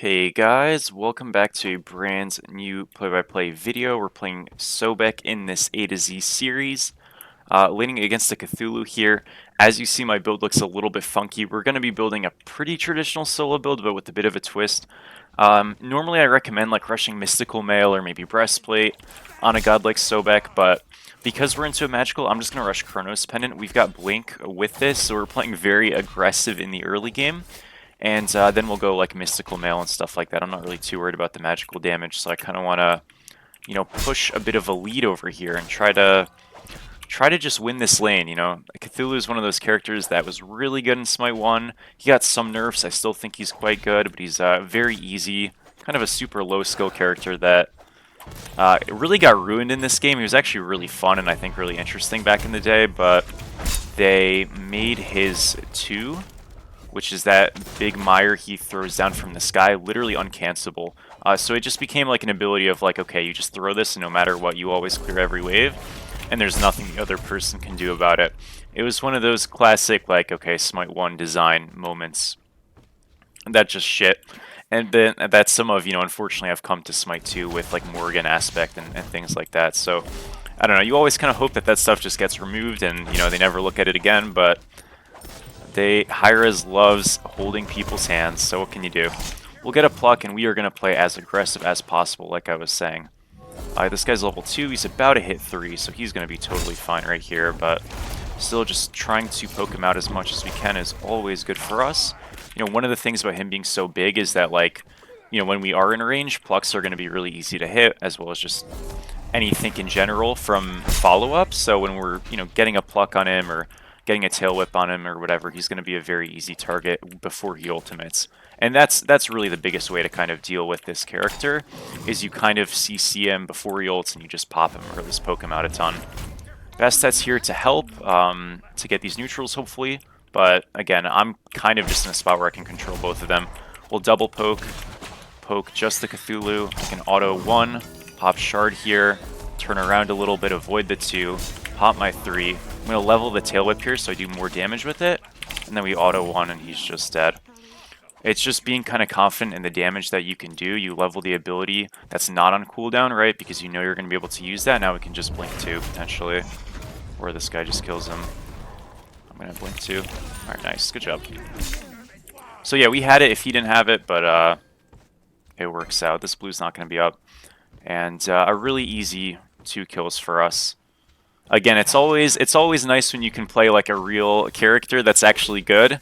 Hey guys, welcome back to a brand new play-by-play video. We're playing Sobek in this A to Z series, leaning against a Cthulhu here. As you see, my build looks a little bit funky. We're going to be building a pretty traditional solo build, but with a bit of a twist. Normally I recommend like rushing Mystical Mail or maybe Breastplate on a god like Sobek, but because we're into a magical, I'm just going to rush Chronos Pendant. We've got Blink with this, so we're playing very aggressive in the early game. And then we'll go like Mystical Mail and stuff like that. I'm not really too worried about the magical damage, so I kind of want to, push a bit of a lead over here and try to just win this lane. Cthulhu is one of those characters that was really good in Smite 1. He got some nerfs. I still think he's quite good, but he's very easy, kind of a super low skill character that really got ruined in this game. He was actually really fun and I think really interesting back in the day, but they made his 2, which is that big mire he throws down from the sky, literally uncancelable. So it just became like an ability of like, okay, you just throw this and no matter what, you always clear every wave, and there's nothing the other person can do about it. It was one of those classic, like, okay, Smite 1 design moments. That just shit. And then that's some of, unfortunately I've come to Smite 2 with like Morgan aspect and things like that. So, I don't know, you always kind of hope that that stuff just gets removed and, they never look at it again, but Hi-Rez loves holding people's hands, so what can you do? We'll get a pluck, and we are going to play as aggressive as possible, like I was saying. This guy's level 2, he's about to hit 3, so he's going to be totally fine right here, but still just trying to poke him out as much as we can is always good for us. One of the things about him being so big is that, like, when we are in range, plucks are going to be really easy to hit, as well as just anything in general from follow-up, so when we're, getting a pluck on him or getting a tail whip on him or whatever, he's going to be a very easy target before he ultimates. And that's really the biggest way to kind of deal with this character, is you kind of CC him before he ults and you just pop him or at least poke him out a ton. Bastet's here to help, to get these neutrals hopefully, but again, I'm kind of just in a spot where I can control both of them. We'll double poke just the Cthulhu, I can auto 1, pop shard here, turn around a little bit, avoid the 2, pop my 3, I'm going to level the tail whip here so I do more damage with it, and then we auto 1 and he's just dead. It's just being kind of confident in the damage that you can do. You level the ability that's not on cooldown, right? Because you know you're going to be able to use that. Now we can just blink 2, potentially. Or this guy just kills him. I'm going to blink 2. Alright, nice. Good job. So yeah, we had it if he didn't have it, but it works out. This blue's not going to be up. And a really easy 2 kills for us. Again, it's always nice when you can play like a real character that's actually good,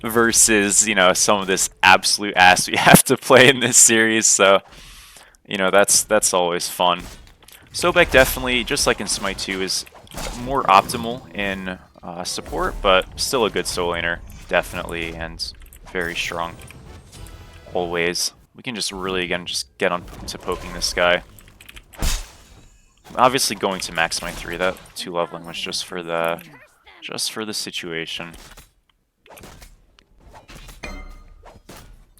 versus some of this absolute ass we have to play in this series. So that's always fun. Sobek definitely, just like in Smite 2, is more optimal in support, but still a good soul laner, definitely, and very strong. Always, we can just really again just get on to poking this guy. Obviously going to max my 3, that 2 leveling was just for the situation.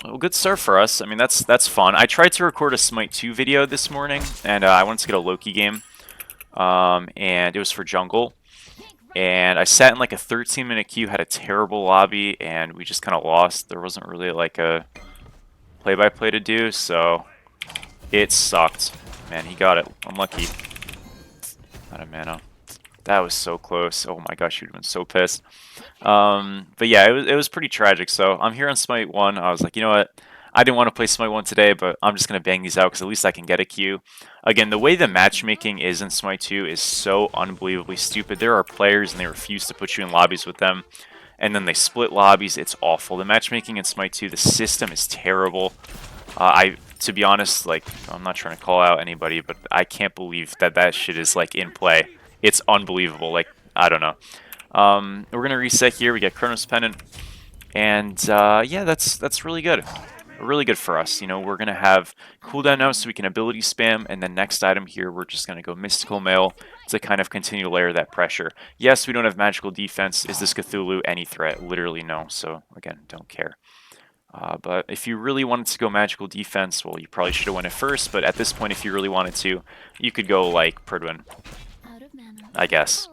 Well, good start for us. I mean, that's fun. I tried to record a Smite 2 video this morning, and I wanted to get a Loki game, and it was for jungle. And I sat in like a 13-minute queue, had a terrible lobby, and we just kind of lost. There wasn't really like a play-by-play to do, so it sucked. Man, he got it. Unlucky. Out of mana. That was so close. Oh my gosh, you'd have been so pissed. But yeah, it was pretty tragic. So I'm here on Smite 1. I was like, you know what? I didn't want to play Smite 1 today, but I'm just going to bang these out because at least I can get a queue. Again, the way the matchmaking is in Smite 2 is so unbelievably stupid. There are players and they refuse to put you in lobbies with them. And then they split lobbies. It's awful. The matchmaking in Smite 2, the system is terrible. To be honest, like, I'm not trying to call out anybody, but I can't believe that shit is like in play. It's unbelievable. Like, I don't know. We're gonna reset here. We get Chronos Pendant, and yeah, that's really good. Really good for us. We're gonna have cooldown now, so we can ability spam, and then next item here, we're just gonna go Mystical Mail to kind of continue to layer that pressure. Yes, we don't have magical defense. Is this Cthulhu any threat? Literally no. So again, don't care. But if you really wanted to go magical defense, well, you probably should have went it first. But at this point, if you really wanted to, you could go like Perdwin, I guess.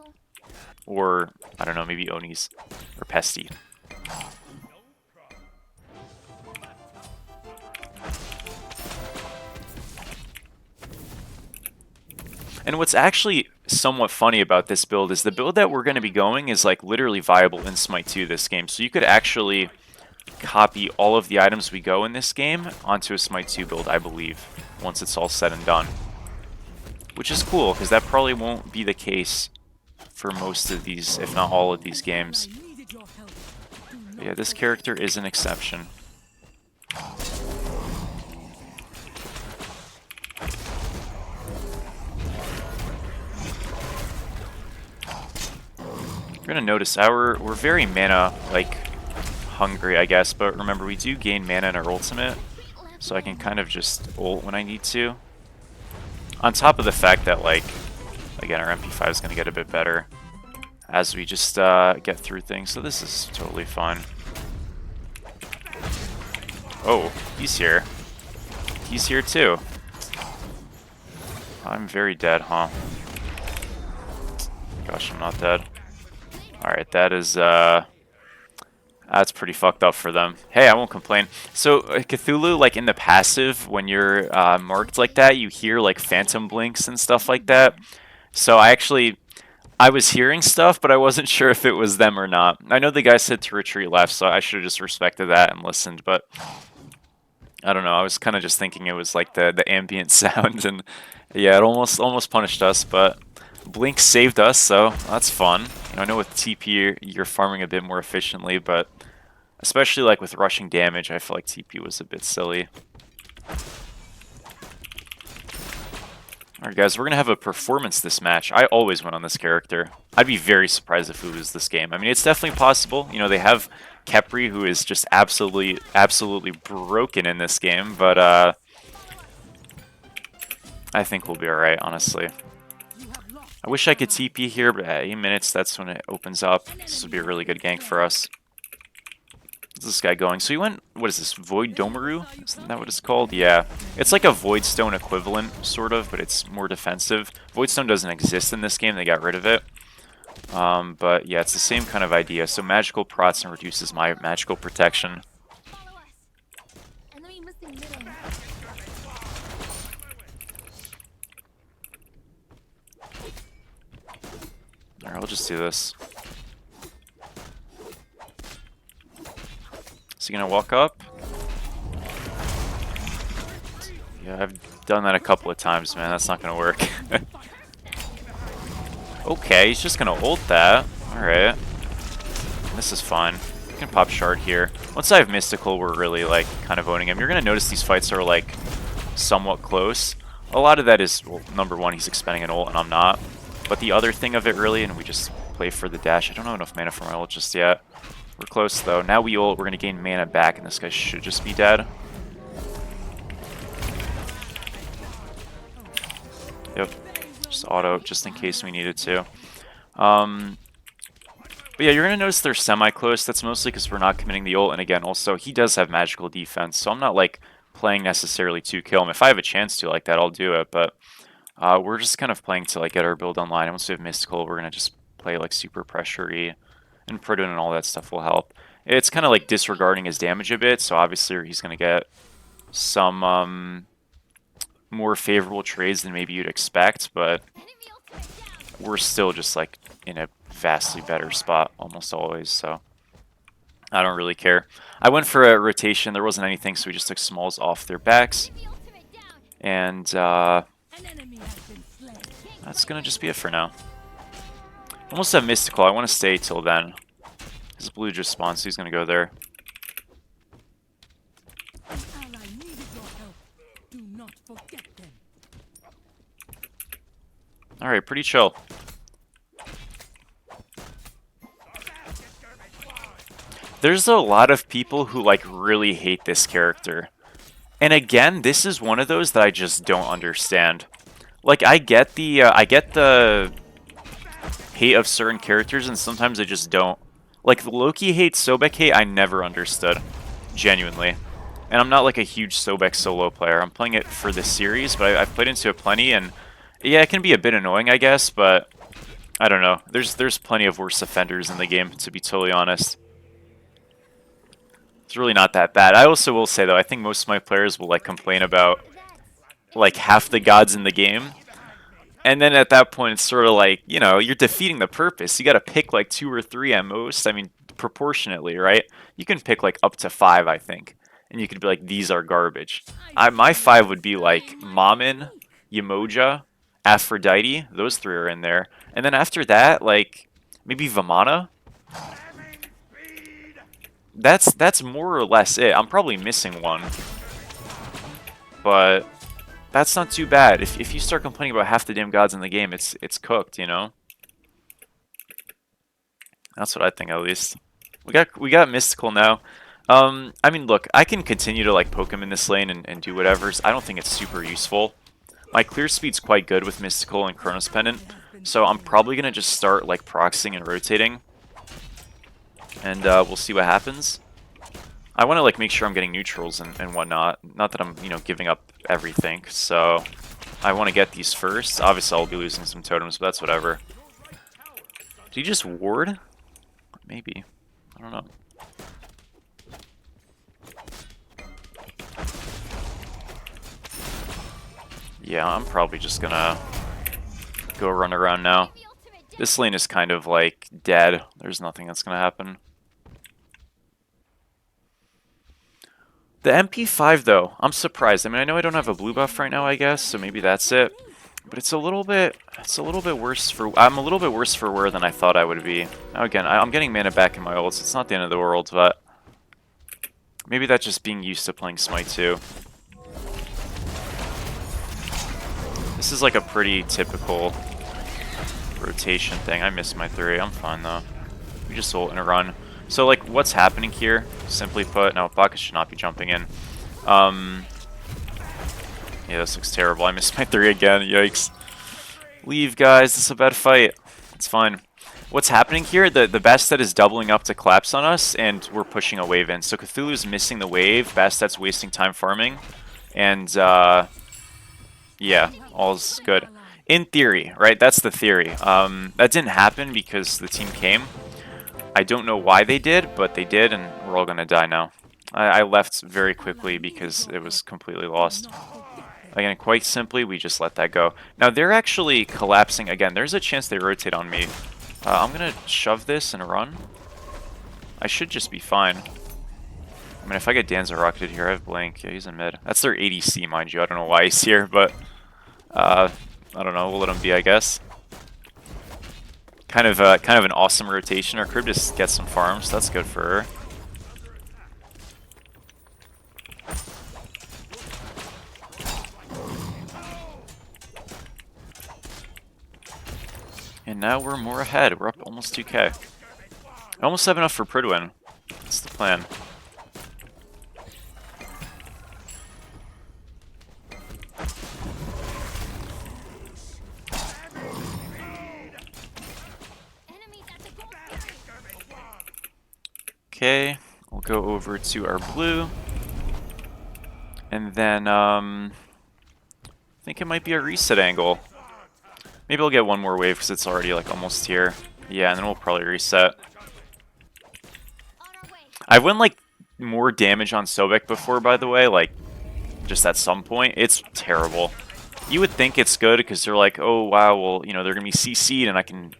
Or, I don't know, maybe Onis or Pesty. And what's actually somewhat funny about this build is the build that we're going to be going is like literally viable in Smite 2 this game. So you could actually copy all of the items we go in this game onto a Smite 2 build, I believe, once it's all said and done. Which is cool, because that probably won't be the case for most of these, if not all of these games. But yeah, this character is an exception. You're gonna notice we're very mana like hungry, I guess, but remember we do gain mana in our ultimate, so I can kind of just ult when I need to. On top of the fact that, like, again, our MP5 is gonna get a bit better as we just get through things, so this is totally fine. Oh, he's here. He's here too. I'm very dead, huh? Gosh, I'm not dead. Alright, that is, that's pretty fucked up for them. Hey, I won't complain. So, Cthulhu, like, in the passive, when you're marked like that, you hear, like, phantom blinks and stuff like that. So, I was hearing stuff, but I wasn't sure if it was them or not. I know the guy said to retreat left, so I should have just respected that and listened, but I don't know. I was kind of just thinking it was, like, the ambient sound, and yeah, it almost punished us, but Blink saved us, so that's fun. You know, I know with TP you're farming a bit more efficiently, but especially like with rushing damage, I feel like TP was a bit silly. Alright guys, we're gonna have a performance this match. I always win on this character. I'd be very surprised if we lose this game. I mean, it's definitely possible. You know, they have Kepri, who is just absolutely broken in this game, but I think we'll be alright, honestly. I wish I could TP here, but at 8 minutes, that's when it opens up. This would be a really good gank for us. What's this guy going? So he went, what is this, Void Domaru? Isn't that what it's called? Yeah. It's like a Void Stone equivalent, sort of, but it's more defensive. Void Stone doesn't exist in this game, they got rid of it. But yeah, it's the same kind of idea. So magical prots and reduces my magical protection. Alright, I'll just do this. Is he gonna walk up? Yeah, I've done that a couple of times, man. That's not gonna work. Okay, he's just gonna ult that. Alright. This is fine. We can pop shard here. Once I have Mystical, we're really, like, kind of owning him. You're gonna notice these fights are, like, somewhat close. A lot of that is, well, number one, he's expending an ult, and I'm not. But the other thing of it, really, and we just play for the dash. I don't have enough mana for my ult just yet. We're close, though. Now we ult, we're gonna gain mana back, and this guy should just be dead. Yep. Just auto, just in case we needed to. But yeah, you're gonna notice they're semi-close. That's mostly because we're not committing the ult, and again, also, he does have magical defense, so I'm not, like, playing necessarily to kill him. If I have a chance to like that, I'll do it, but we're just kind of playing to, like, get our build online. And once we have Mystical, we're gonna just play, like, super pressure-y, and Proton and all that stuff will help. It's kind of like disregarding his damage a bit, so obviously he's gonna get some more favorable trades than maybe you'd expect, but we're still just, like, in a vastly better spot almost always, so I don't really care. I went for a rotation, there wasn't anything, so we just took smalls off their backs, and that's gonna just be it for now. Almost have Mystical, I want to stay till then. His blue just spawned, so he's gonna go there. Alright, pretty chill. There's a lot of people who, like, really hate this character. And again, this is one of those that I just don't understand. Like, I get the hate of certain characters, and sometimes I just don't. Like, the Loki hate, Sobek hate, I never understood. Genuinely. And I'm not, like, a huge Sobek solo player. I'm playing it for this series, but I've played into it plenty, and yeah, it can be a bit annoying, I guess, but I don't know. There's plenty of worse offenders in the game, to be totally honest. It's really not that bad. I also will say, though, I think most of my players will, like, complain about, like, half the gods in the game. And then at that point, it's sort of like, you know, you're defeating the purpose. You got to pick like 2 or 3 at most. I mean, proportionately, right? You can pick like up to 5, I think. And you could be like, these are garbage. My 5 would be like Mammon, Yemoja, Aphrodite. Those 3 are in there. And then after that, like, maybe Vamana. That's more or less it. I'm probably missing one. But that's not too bad. If you start complaining about half the damn gods in the game, it's cooked, you know? That's what I think, at least. We got Mystical now. I mean, look, I can continue to like poke him in this lane and do whatever. I don't think it's super useful. My clear speed's quite good with Mystical and Chronos Pendant, so I'm probably gonna just start like proxying and rotating, and we'll see what happens. I want to like make sure I'm getting neutrals and whatnot. Not that I'm, you know, giving up everything. So I want to get these first. Obviously, I'll be losing some totems, but that's whatever. Did he just ward? Maybe. I don't know. Yeah, I'm probably just gonna go run around now. This lane is kind of like dead. There's nothing that's gonna happen. The MP5 though, I'm surprised. I mean, I know I don't have a blue buff right now, I guess, so maybe that's it. But it's a little bit worse for. I'm a little bit worse for wear than I thought I would be. Now again, I'm getting mana back in my ults. It's not the end of the world, but maybe that's just being used to playing Smite 2. This is like a pretty typical rotation thing. I missed my 3. I'm fine though. We just ult and a run. So like, what's happening here? Simply put, now Baka should not be jumping in. Yeah, this looks terrible. I missed my 3 again. Yikes. Leave, guys. This is a bad fight. It's fine. What's happening here? The Bastet is doubling up to collapse on us, and we're pushing a wave in. So Cthulhu's missing the wave. Bastet's wasting time farming. And, yeah, all's good. In theory, right? That's the theory. That didn't happen because the team came. I don't know why they did, but they did, and we're all gonna die now. I left very quickly because it was completely lost. Again, quite simply, we just let that go. Now, they're actually collapsing again. There's a chance they rotate on me. I'm gonna shove this and run. I should just be fine. I mean, if I get Danza rocketed here, I have Blink. Yeah, he's in mid. That's their ADC, mind you. I don't know why he's here, but I don't know. We'll let him be, I guess. Kind of an awesome rotation. Our crib just gets some farms. That's good for her. And now we're more ahead. We're up almost 2k. I almost have enough for Pridwin. That's the plan. Okay, we'll go over to our blue. And then, I think it might be a reset angle. Maybe I'll get one more wave because it's already like almost here. Yeah, and then we'll probably reset. I went like more damage on Sobek before, by the way, like just at some point. It's terrible. You would think it's good because they're like, oh wow, well, you know, they're gonna be CC'd and I can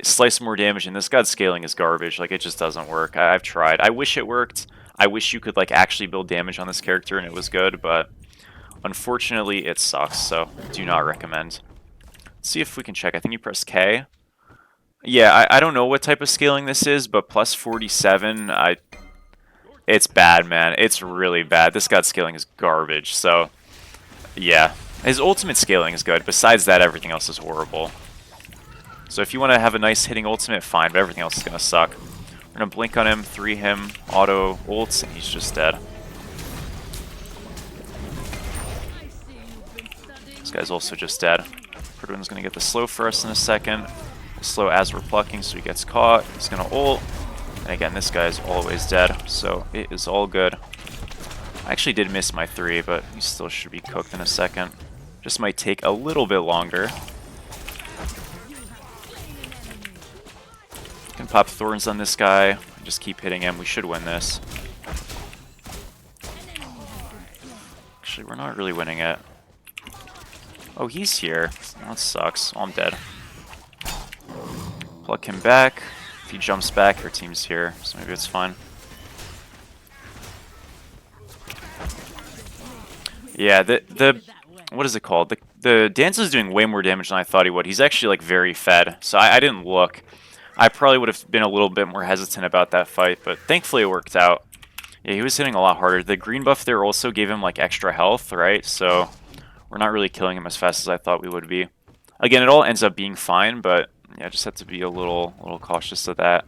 slice more damage, and this god scaling is garbage. Like, it just doesn't work. I've tried. I wish it worked. I wish you could like actually build damage on this character and it was good, but unfortunately it sucks, so do not recommend. Let's see if we can check. I think you press K. Yeah, I don't know what type of scaling this is, but plus 47, it's bad, man. It's really bad. This god scaling is garbage, so yeah. His ultimate scaling is good. Besides that, everything else is horrible. So if you want to have a nice hitting ultimate, fine, but everything else is going to suck. We're going to blink on him, 3 him, auto ults, and he's just dead. This guy's also just dead. Pridwin's going to get the slow for us in a second. Slow as we're plucking, so he gets caught. He's going to ult. And again, this guy's always dead, so it is all good. I actually did miss my 3, but he still should be cooked in a second. Just might take a little bit longer. Can pop thorns on this guy. Just keep hitting him. We should win this. Actually, we're not really winning it. Oh, he's here. That sucks. Oh, I'm dead. Pluck him back. If he jumps back, our team's here, so maybe it's fine. Yeah, the what is it called? The dance is doing way more damage than I thought he would. He's actually like very fed, so I didn't look. I probably would have been a little bit more hesitant about that fight, but thankfully it worked out. Yeah, he was hitting a lot harder. The green buff there also gave him like extra health, right? So we're not really killing him as fast as I thought we would be. Again, it all ends up being fine, but yeah, just have to be a little cautious of that.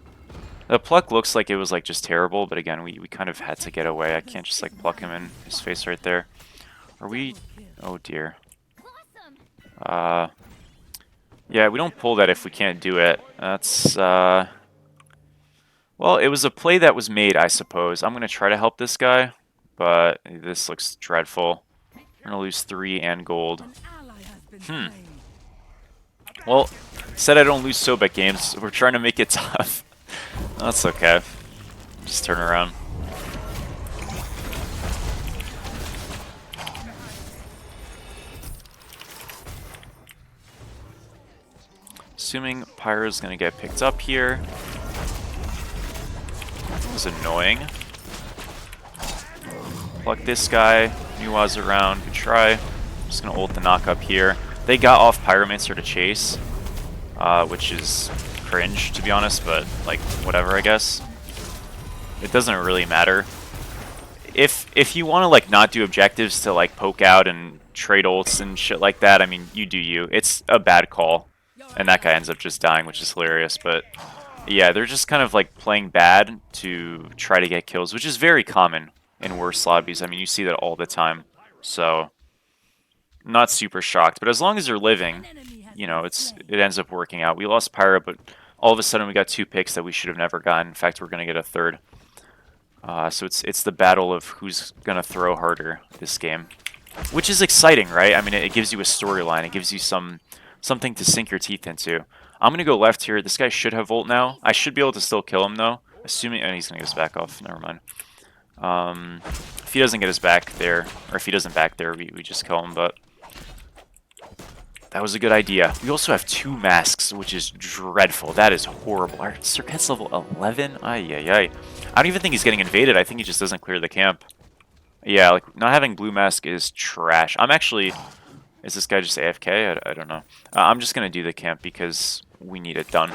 The pluck looks like it was like just terrible, but again, we kind of had to get away. I can't just like pluck him in his face right there. Are we? Oh dear. Yeah, we don't pull that if we can't do it. That's well, it was a play that was made, I suppose. I'm gonna try to help this guy, but this looks dreadful. We're gonna lose 3 and gold. Well, said I don't lose Sobek games. We're trying to make it tough. That's okay. Just turn around. Assuming Pyro's gonna get picked up here. This is annoying. Pluck this guy. Nuwa's around. Good try. Just gonna ult the knock up here. They got off Pyromancer to chase, which is cringe to be honest, but like whatever I guess. It doesn't really matter. If you want to like not do objectives to like poke out and trade ults and shit like that, I mean you do you. It's a bad call, and that guy ends up just dying, which is hilarious. But yeah, they're just kind of like playing bad to try to get kills, which is very common in worse lobbies. I mean you see that all the time. So not super shocked, but as long as they're living, you know, it ends up working out. We lost Pyro, but all of a sudden we got 2 picks that we should have never gotten. In fact, we're going to get a 3rd. So it's the battle of who's going to throw harder this game, which is exciting, right? I mean, it gives you a storyline. It gives you something to sink your teeth into. I'm going to go left here. This guy should have ult now. I should be able to still kill him, though, assuming... And he's going to get his back off. Never mind. If he doesn't get his back there, or if he doesn't back there, we just kill him, but... That was a good idea. We also have 2 masks, which is dreadful. That is horrible. Our Circuit's level 11? Ay, ay, ay. I don't even think he's getting invaded. I think he just doesn't clear the camp. Yeah, like, not having blue mask is trash. I'm actually... Is this guy just AFK? I don't know. I'm just going to do the camp because we need it done.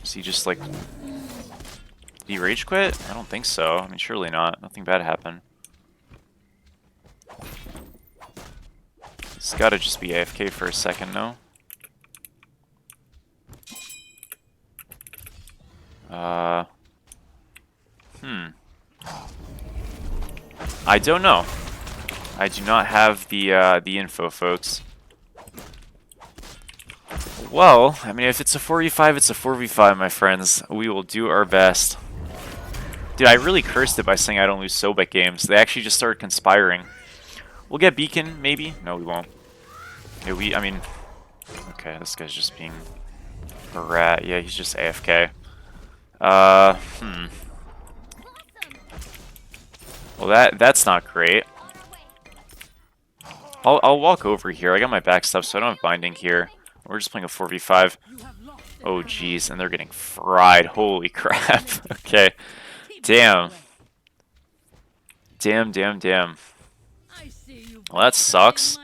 Is he just, like... Did he rage quit? I don't think so. I mean, surely not. Nothing bad happened. It's gotta just be AFK for a second, no? I don't know. I do not have the info, folks. Well, I mean, if it's a 4v5, it's a 4v5, my friends. We will do our best. Dude, I really cursed it by saying I don't lose Sobek games. They actually just started conspiring. We'll get Beacon, maybe? No, we won't. Yeah, I mean... Okay, this guy's just being a rat. Yeah, he's just AFK. Well, that's not great. I'll walk over here. I got my back stuff, so I don't have binding here. We're just playing a 4v5. Oh, jeez, and they're getting fried. Holy crap. Okay. Damn. Damn. Well, that sucks.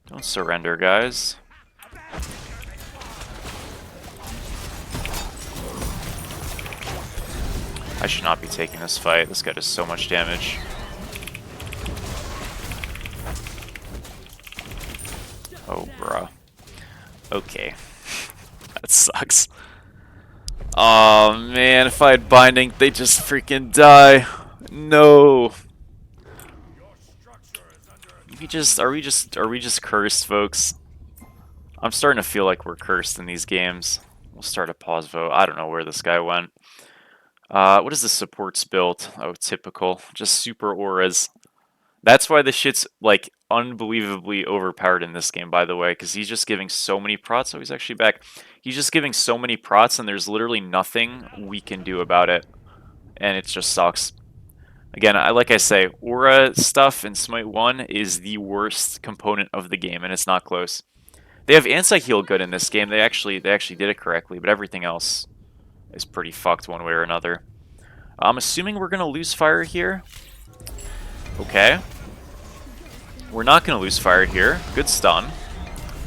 Don't surrender, guys. I should not be taking this fight. This guy does so much damage. Oh, bruh. Okay. That sucks. Oh, man. If I had binding, they just freaking die. No. Are we just cursed, folks? I'm starting to feel like we're cursed in these games. We'll start a pause vote. I don't know where this guy went. What is the supports built? Oh, typical. Just super auras. That's why this shit's, like, unbelievably overpowered in this game, by the way, because he's just giving so many prots. Oh, he's actually back. He's just giving so many prots, and there's literally nothing we can do about it. And it just sucks. Again, like I say, aura stuff in Smite 1 is the worst component of the game, and it's not close. They have anti-heal good in this game. They actually did it correctly, but everything else is pretty fucked one way or another. I'm assuming we're gonna lose fire here. Okay. We're not gonna lose fire here. Good stun.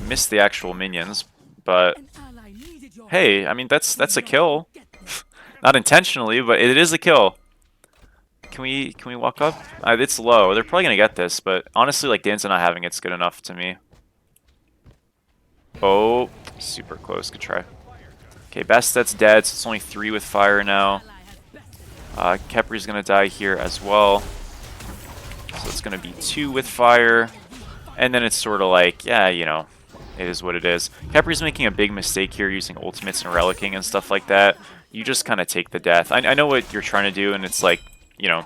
Missed the actual minions, but hey, I mean that's a kill. Not intentionally, but it is a kill. Can we walk up? It's low. They're probably gonna get this, but honestly, like Dan's not having it's good enough to me. Oh, super close. Good try. Okay, Bastet's dead, so it's only 3 with fire now. Kepri's gonna die here as well. So it's gonna be 2 with fire. And then it's sort of like, yeah, you know, it is what it is. Kepri's making a big mistake here using ultimates and relicking and stuff like that. You just kind of take the death. I know what you're trying to do, and it's like, you know,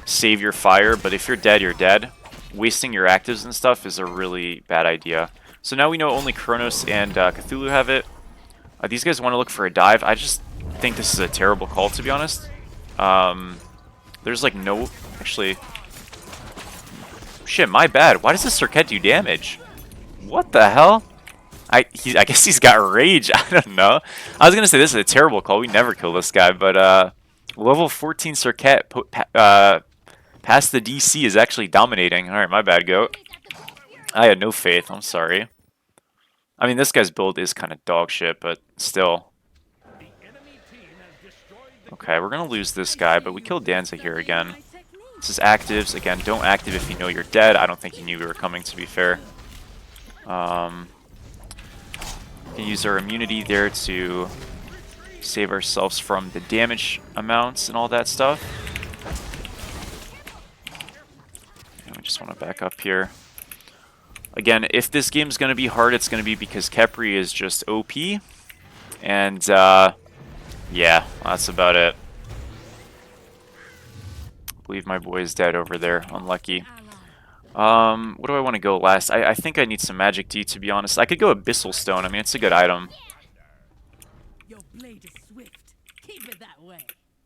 save your fire, but if you're dead, you're dead. Wasting your actives and stuff is a really bad idea. So now we know only Kronos and Cthulhu have it. These guys want to look for a dive. I just think this is a terrible call, to be honest. There's like no... Actually... Shit, my bad. Why does this Circuit do damage? What the hell? I guess he's got rage. I don't know. I was going to say this is a terrible call. We never kill this guy, but level 14 Circuit past the DC is actually dominating. Alright, my bad, goat. I had no faith. I'm sorry. I mean, this guy's build is kind of dog shit, but still. Okay, we're going to lose this guy, but we killed Danza here again. This is actives. Again, don't active if you know you're dead. I don't think he knew we were coming, to be fair. We can use our immunity there to save ourselves from the damage amounts and all that stuff. And we just want to back up here. Again, if this game's going to be hard, it's going to be because Kepri is just OP. And, yeah, that's about it. I believe my boy is dead over there. Unlucky. What do I want to go last? I think I need some Magic D, to be honest. I could go Abyssal Stone. I mean, it's a good item.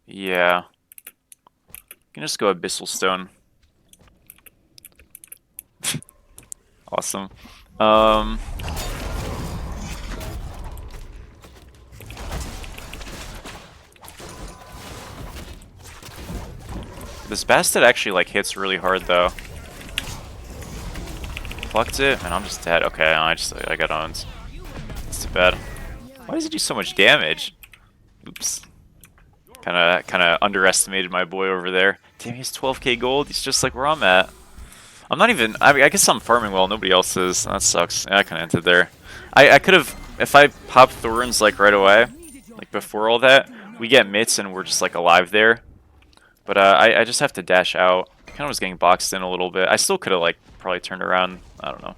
Yeah. You can just go Abyssal Stone. Awesome. This Bastet actually like hits really hard though. Plucked it, and I'm just dead. Okay, I got owned. It's too bad. Why does it do so much damage? Oops. Kinda underestimated my boy over there. Damn, he has 12k gold. He's just like where I'm at. I'm not even... I mean, I guess I'm farming well. Nobody else is. That sucks. Yeah, I kind of ended there. I could have... If I popped Thorns, like, right away, like, before all that, we get Mitts and we're just, like, alive there. But I just have to dash out. Kind of was getting boxed in a little bit. I still could have, like, probably turned around. I don't know.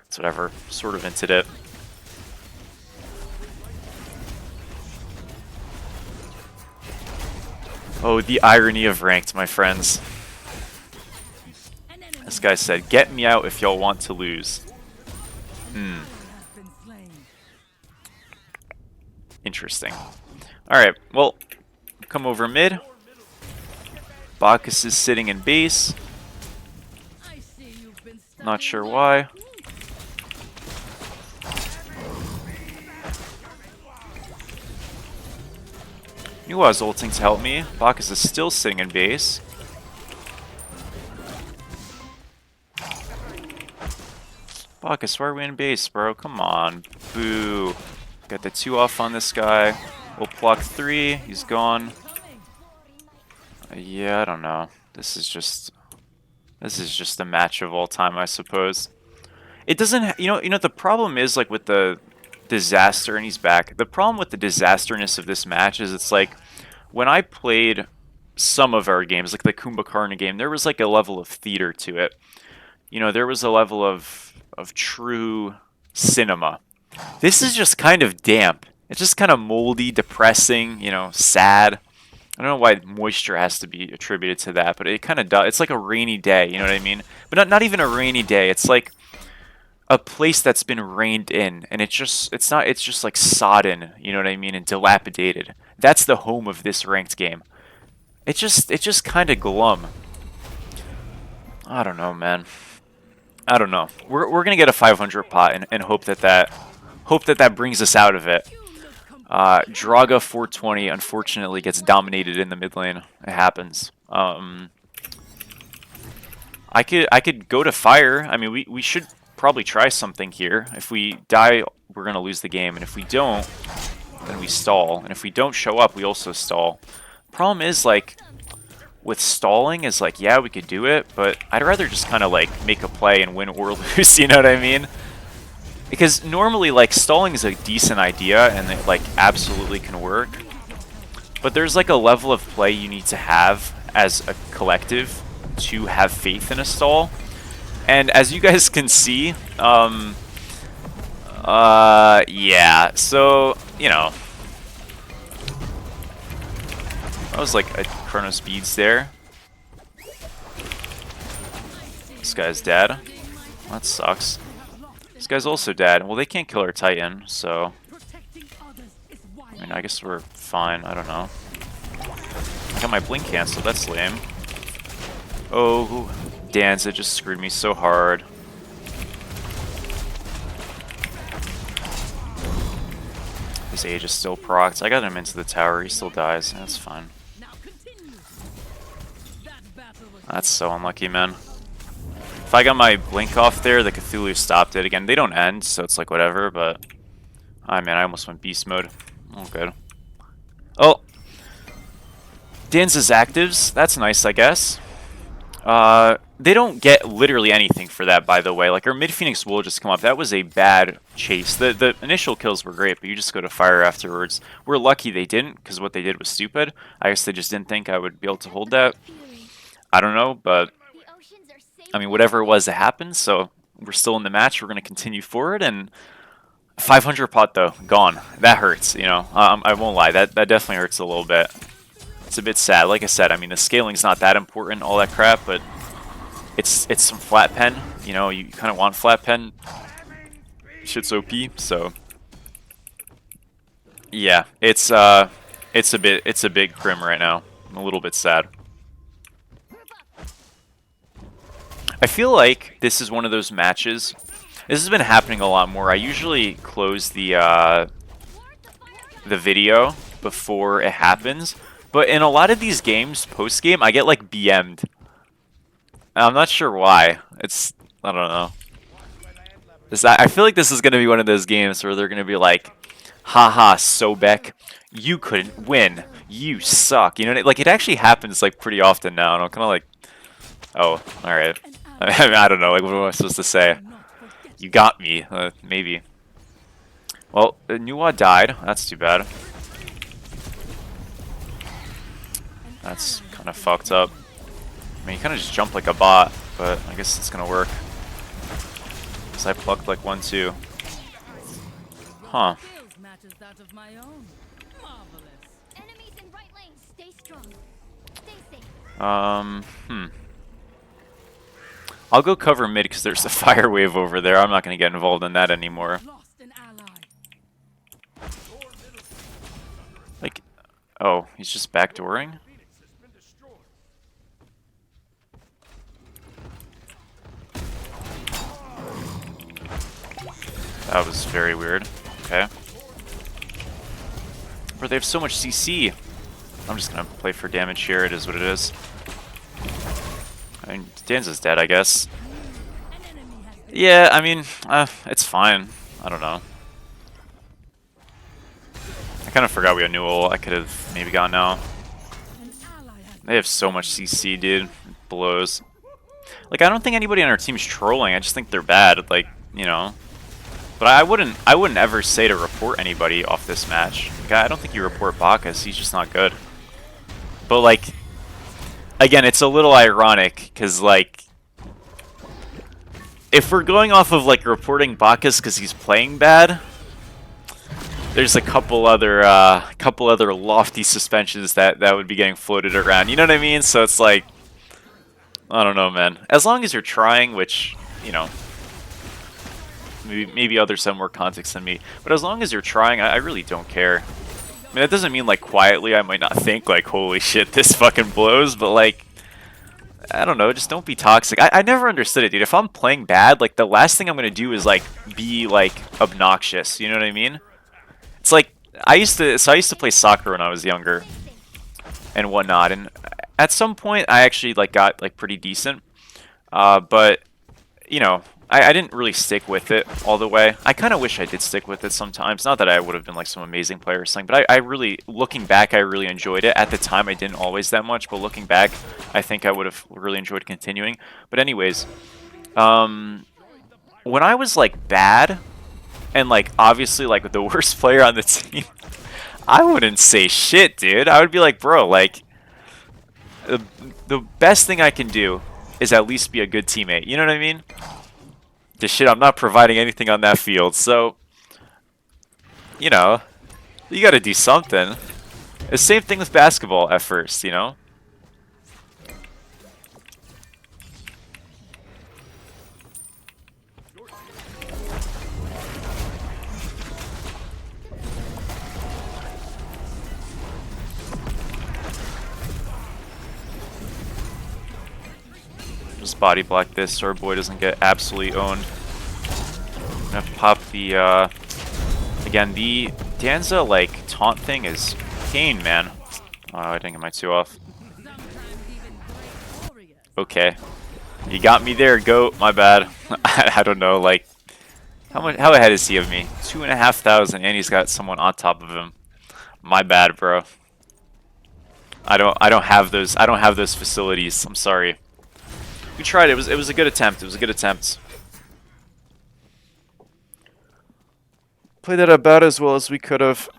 It's whatever. Sort of inted it. Oh, the irony of ranked, my friends. This guy said, get me out if y'all want to lose. Interesting. Alright, well, come over mid. Bacchus is sitting in base. Not sure why. Knew I was ulting to help me. Bacchus is still sitting in base. Bacchus, why are we in base, bro? Come on. Boo. Got the 2 off on this guy. We'll pluck 3. He's gone. Yeah, I don't know. This is just a match of all time, I suppose. It doesn't, you know, the problem is like with the disaster, and he's back. The problem with the disasterness of this match is it's like when I played some of our games, like the Kumbhakarna game, there was like a level of theater to it. You know, there was a level of true cinema. This is just kind of damp. It's just kind of moldy, depressing, you know, sad. I don't know why moisture has to be attributed to that, but it kind of does. It's like a rainy day, you know what I mean? But not even a rainy day. It's like a place that's been rained in, and it's just like sodden, you know what I mean, and dilapidated. That's the home of this ranked game. It's just kind of glum. I don't know, man. I don't know. We're gonna get a 500 pot and hope that brings us out of it. Draga 420 unfortunately gets dominated in the mid lane. It happens. I could go to fire. I mean, we should probably try something here. If we die, we're gonna lose the game, and if we don't, then we stall. And if we don't show up, we also stall. Problem is, like, with stalling is like, yeah, we could do it, but I'd rather just kind of like make a play and win or lose, you know what I mean? Because normally, like, stalling is a decent idea and it like absolutely can work, but there's like a level of play you need to have as a collective to have faith in a stall. And as you guys can see, yeah, so, you know, that was like a Chronos Beads there. This guy's dead. That sucks. This guy's also dead. Well, they can't kill our Titan, so... I mean, I guess we're fine. I don't know. I got my blink canceled. That's lame. Oh, Danza just screwed me so hard. His age is still procced. I got him into the tower. He still dies. That's fine. That's so unlucky, man. If I got my blink off there, the Cthulhu stopped it. Again, they don't end, so it's like whatever, but... Ah, man, I almost went beast mode. Oh, good. Oh! Danza's actives. That's nice, I guess. They don't get literally anything for that, by the way. Like, our mid-Phoenix will just come up. That was a bad chase. The initial kills were great, but you just go to fire afterwards. We're lucky they didn't, because what they did was stupid. I guess they just didn't think I would be able to hold that. I don't know, but... I mean, whatever it was, it happened, so we're still in the match. We're going to continue forward, and 500 pot, though, gone. That hurts, you know. I won't lie. That definitely hurts a little bit. It's a bit sad. Like I said, I mean, the scaling's not that important, all that crap, but it's some flat pen. You know, you kind of want flat pen. Shit's OP, so... Yeah, it's a big crim right now. I'm a little bit sad. I feel like this is one of those matches. This has been happening a lot more. I usually close the video before it happens, but in a lot of these games, post game, I get like BM'd. I'm not sure why. I don't know. I feel like this is gonna be one of those games where they're gonna be like, haha, Sobek, you couldn't win. You suck. You know, like it actually happens like pretty often now, and I'm kind of like, oh, all right. I mean, I don't know. Like, what am I supposed to say? You got me. Maybe. Well, Nuwa died. That's too bad. That's kind of fucked up. I mean, you kind of just jump like a bot, but I guess it's gonna work. Because I plucked like 1-2. Huh. I'll go cover mid because there's a fire wave over there. I'm not going to get involved in that anymore. Like, oh, he's just backdooring? That was very weird. Okay. But they have so much CC. I'm just going to play for damage here. It is what it is. I mean, Danza's dead, I guess. Yeah, I mean, it's fine. I don't know. I kind of forgot we had new ult. I could have maybe gone now. They have so much CC, dude. It blows. Like, I don't think anybody on our team's trolling. I just think they're bad. Like, you know. But I wouldn't ever say to report anybody off this match. Like, I don't think you report Bacchus. He's just not good. But, like... Again, it's a little ironic, because, like, if we're going off of, like, reporting Bacchus because he's playing bad, there's a couple other lofty suspensions that would be getting floated around. You know what I mean? So it's like, I don't know, man. As long as you're trying, which, you know, maybe others have more context than me, but as long as you're trying, I really don't care. I mean, that doesn't mean, like, quietly I might not think, like, holy shit, this fucking blows, but, like, I don't know, just don't be toxic. I never understood it, dude. If I'm playing bad, like, the last thing I'm gonna do is, like, be, like, obnoxious, you know what I mean? It's like, I used to play soccer when I was younger and whatnot, and at some point I actually, like, got, like, pretty decent, but, you know, I didn't really stick with it all the way. I kind of wish I did stick with it sometimes. Not that I would have been like some amazing player or something, but I really, looking back, I really enjoyed it. At the time, I didn't always that much, but looking back, I think I would have really enjoyed continuing. But anyways, when I was like bad, and like obviously like the worst player on the team, I wouldn't say shit, dude. I would be like, bro, like, the best thing I can do is at least be a good teammate. You know what I mean? Just shit, I'm not providing anything on that field, so, you know, you gotta do something. The same thing with basketball at first, you know? Just body block this so our boy doesn't get absolutely owned. I'm gonna pop the, again, the Danza, like, taunt thing is pain, man. Oh, I didn't get my 2 off. Okay. You got me there, goat. My bad. I don't know, like, how ahead is he of me? 2,500, and he's got someone on top of him. My bad, bro. I don't have those facilities. I'm sorry. We tried. It was a good attempt. It was a good attempt. Played that about as well as we could have.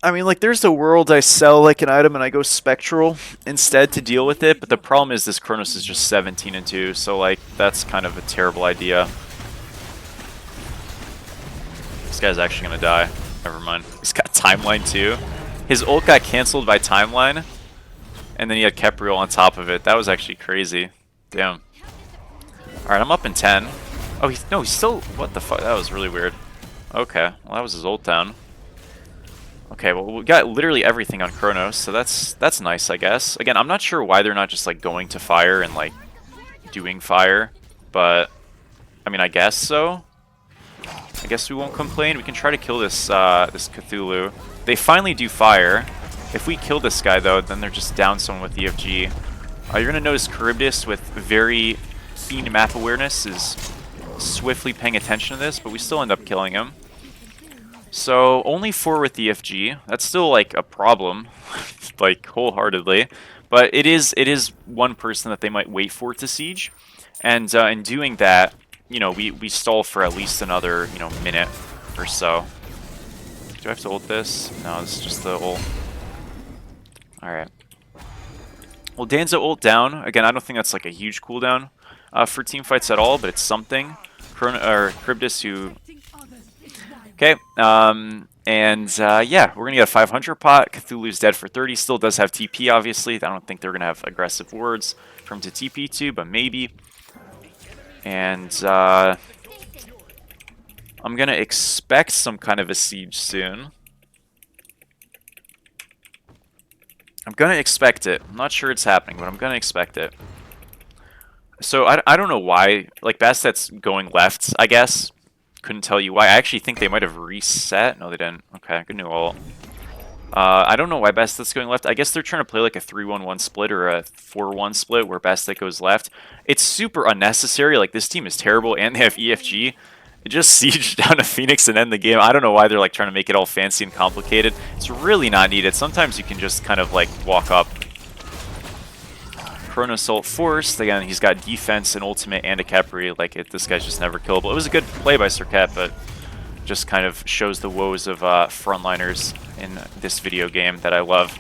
I mean, like, there's a world I sell like an item and I go spectral instead to deal with it, but the problem is this Kronos is just 17-2, so like that's kind of a terrible idea. This guy's actually gonna die. Never mind. He's got timeline too. His ult got canceled by timeline, and then he had Kepriel on top of it. That was actually crazy. Damn. Alright, I'm up in 10. Oh, he's still... What the fuck? That was really weird. Okay, well that was his ult down. Okay, well we got literally everything on Kronos, so that's nice, I guess. Again, I'm not sure why they're not just like going to fire and like doing fire, but I mean, I guess so. I guess we won't complain. We can try to kill this this Cthulhu. They finally do fire. If we kill this guy though, then they're just down someone with EFG. You're gonna notice Charybdis with very keen map awareness is swiftly paying attention to this, but we still end up killing him. So only 4 with EFG. That's still like a problem, like wholeheartedly. But it is one person that they might wait for to siege, and in doing that, you know, we stall for at least another, you know, minute or so. Do I have to ult this? No, this is just the ult. All right. Well, Danza ult down again. I don't think that's like a huge cooldown for team fights at all, but it's something. Charybdis who. Okay, yeah, we're gonna get a 500 pot. Cthulhu's dead for 30. Still does have TP, obviously. I don't think they're gonna have aggressive wards for him to TP to, but maybe. And I'm gonna expect some kind of a siege soon. I'm gonna expect it. I'm not sure it's happening, but I'm gonna expect it. So I don't know why. Like Bastet's going left, I guess. Couldn't tell you why. I actually think they might have reset. No, they didn't. Okay, good new ult. I don't know why Bastet's going left. I guess they're trying to play like a 3-1-1 split or a 4-1 split where Bastet goes left. It's super unnecessary. Like, this team is terrible and they have EFG. Just siege down to Phoenix and end the game. I don't know why they're like trying to make it all fancy and complicated. It's really not needed. Sometimes you can just kind of like walk up. Kronos ult forced. Again, he's got defense and ultimate and a Capri. Like, this guy's just never killable. It was a good play by Sir Cat, but just kind of shows the woes of frontliners in this video game that I love.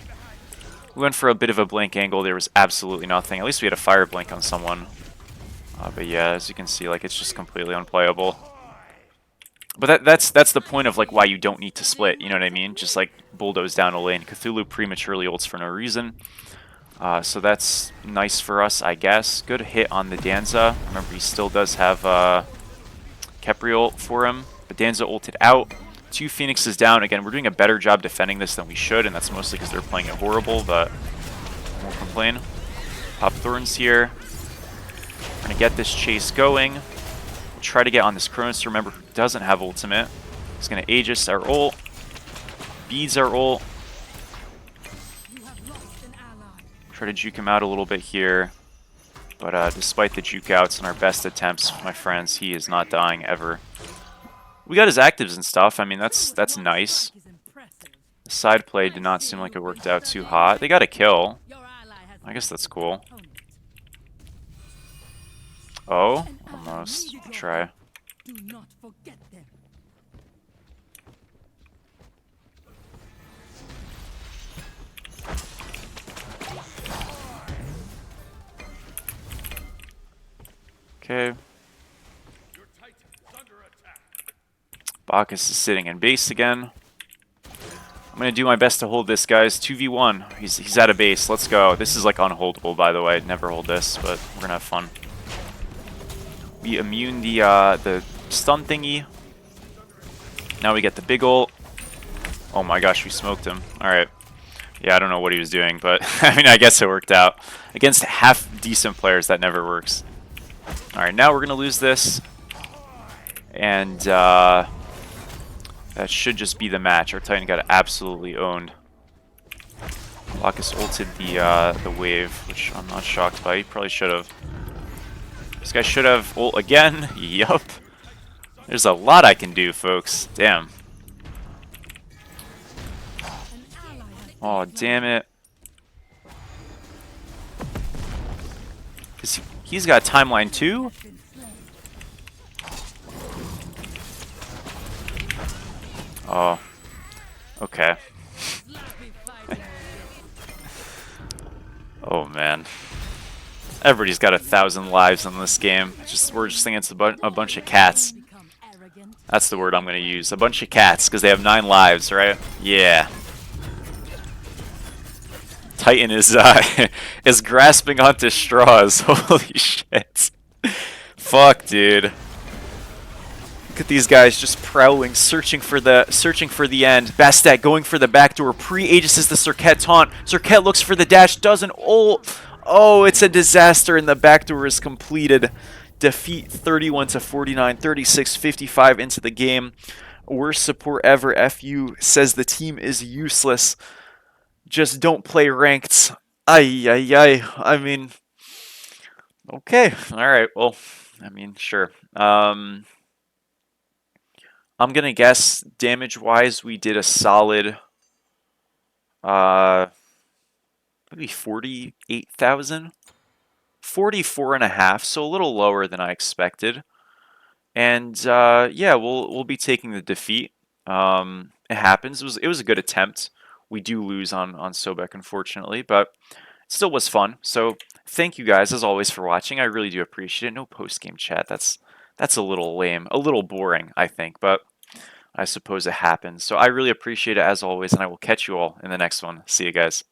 We went for a bit of a blink angle. There was absolutely nothing. At least we had a fire blink on someone. But yeah, as you can see, like, it's just completely unplayable. But that's the point of like why you don't need to split. You know what I mean? Just like bulldoze down a lane. Cthulhu prematurely ults for no reason. So that's nice for us, I guess. Good hit on the Danza. Remember, he still does have Kepri ult for him. But Danza ulted out. 2 Phoenixes down. Again, we're doing a better job defending this than we should, and that's mostly because they're playing it horrible, but I won't complain. Pop Thorns here. We're going to get this chase going. We'll try to get on this Cronus. Remember, who doesn't have ultimate. He's going to Aegis our ult. Beads our ult. Try to juke him out a little bit here. But despite the juke outs and our best attempts, my friends, he is not dying ever. We got his actives and stuff. I mean, that's nice. The side play did not seem like it worked out too hot. They got a kill. I guess that's cool. Oh, almost. Try. Okay. Bacchus is sitting in base again. I'm going to do my best to hold this, guys. 2v1. He's out of base. Let's go. This is like unholdable, by the way. I'd never hold this, but we're going to have fun. We immune the stun thingy. Now we get the big ult. Oh my gosh, we smoked him. Alright. Yeah, I don't know what he was doing, but I mean, I guess it worked out. Against half-decent players, that never works. Alright, now we're going to lose this. And that should just be the match. Our Titan got absolutely owned. Bacchus ulted the wave, which I'm not shocked by. He probably should have. This guy should have ult again. Yup. There's a lot I can do, folks. Damn. Oh, damn it. He's got timeline too? Oh. Okay. Oh, man. Everybody's got 1,000 lives in this game. We're just thinking it's a bunch of cats. That's the word I'm going to use. A bunch of cats, because they have 9 lives, right? Yeah. Titan is is grasping onto straws. Holy shit. Fuck, dude. Look at these guys just prowling, searching for the end. Bastet going for the backdoor. Pre-Aegis the Serket taunt. Serket looks for the dash, doesn't ult. Oh, it's a disaster, and the backdoor is completed. Defeat 31-49, 36-55 into the game. Worst support ever. FU says the team is useless. Just don't play ranked. Ay, ay, ay. I mean, okay. Alright, well, I mean, sure. I'm going to guess damage-wise we did a solid maybe 48,000? 44.5, so a little lower than I expected. And yeah, we'll be taking the defeat. It happens. It was a good attempt. We do lose on Sobek, unfortunately, but it still was fun. So thank you guys, as always, for watching. I really do appreciate it. No post-game chat. That's a little lame. A little boring, I think, but I suppose it happens. So I really appreciate it, as always, and I will catch you all in the next one. See you guys.